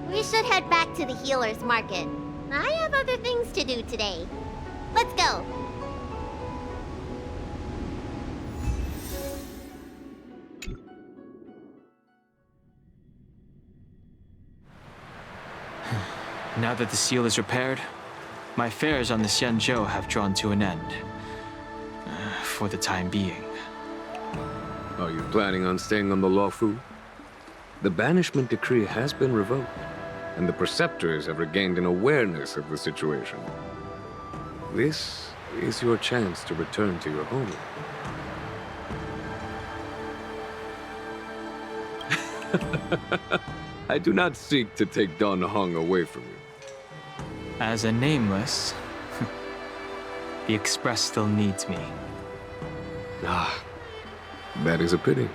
We should head back to the healer's market. I have other things to do today. Let's go. Now that the seal is repaired, my affairs on the Xianzhou have drawn to an end. For the time being. Are you planning on staying on the Luofu? The banishment decree has been revoked, and the preceptors have regained an awareness of the situation. This is your chance to return to your home. I do not seek to take Dan Heng away from you. As a nameless, the Express still needs me. Ah, that is a pity.